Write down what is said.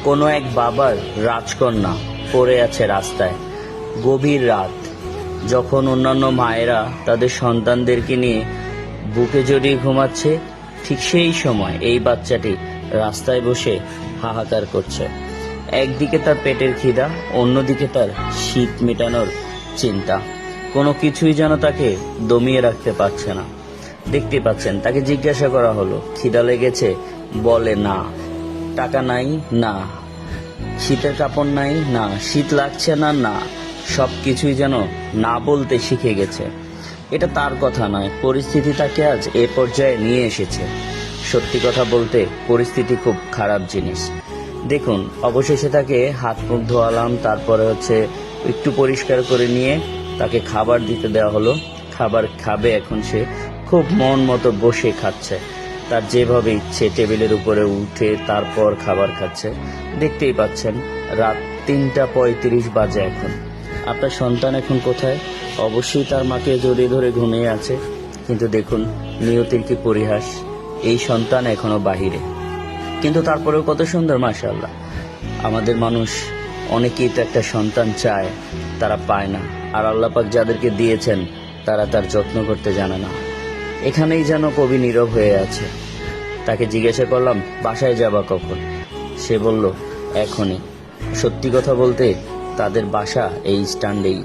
কোনো এক বাবার রাজকন্যা পড়ে আছে রাস্তায়। গভীর রাত, যখন অন্যান্য মায়েরা তাদের সন্তানদেরকে নিয়ে বুকে জড়িয়ে ঘুমাচ্ছে, ঠিক সেই সময় এই বাচ্চাটি রাস্তায় বসে হাহাকার করছে। একদিকে তার পেটের খিদা, অন্যদিকে তার শীত মেটানোর চিন্তা। কোনো কিছুই যেন তাকে দমিয়ে রাখতে পারছে না। দেখতে পাচ্ছেন, তাকে জিজ্ঞাসা করা হলো, খিদা লেগেছে? বলে না। টাকা নাই? না। শীতের কাপড় নাই? না। শীত লাগছে না? না। সব কিছুই যেন না বলতে শিখে গেছে। এটা তার কথা নয়, পরিস্থিতি তাকে আজ এ পর্যায়ে নিয়ে এসেছে। সত্যি কথা বলতে পরিস্থিতি খুব খারাপ জিনিস। দেখুন, অবশেষে তাকে হাত মুখ ধোয়ালাম, তারপরে একটু পরিষ্কার করে নিয়ে তাকে খাবার দিতে দেওয়া হলো। খাবার খাবে এখন সে। খুব মন মতো বসে খাচ্ছে, তার যেভাবে ইচ্ছে টেবিলের উপরে উঠে তারপর খাবার খাচ্ছে। দেখতেই পাচ্ছেন, রাত 3:35 বাজে এখন। আপনার সন্তান এখন কোথায়? অবশ্যই তার মাকে জড়িয়ে ধরে ঘুমিয়ে আছে। কিন্তু দেখুন নিয়তির কি পরিহাস, এই সন্তান এখনো বাহিরে। কিন্তু তারপরেও কত সুন্দর, মাশাআল্লাহ। আমাদের মানুষ অনেকেই তো একটা সন্তান চায়, তারা পায় না। আর আল্লাহ পাক যাদেরকে দিয়েছেন তারা তার যত্ন করতে জানে না। এখানেই যেন কবি নীরব হয়ে আছে। তাকে জিজ্ঞাসা করলাম, বাসায় যাবা কখন? সে বলল, এখনই। সত্যি কথা বলতে তাদের বাসা এই স্ট্যান্ডেই।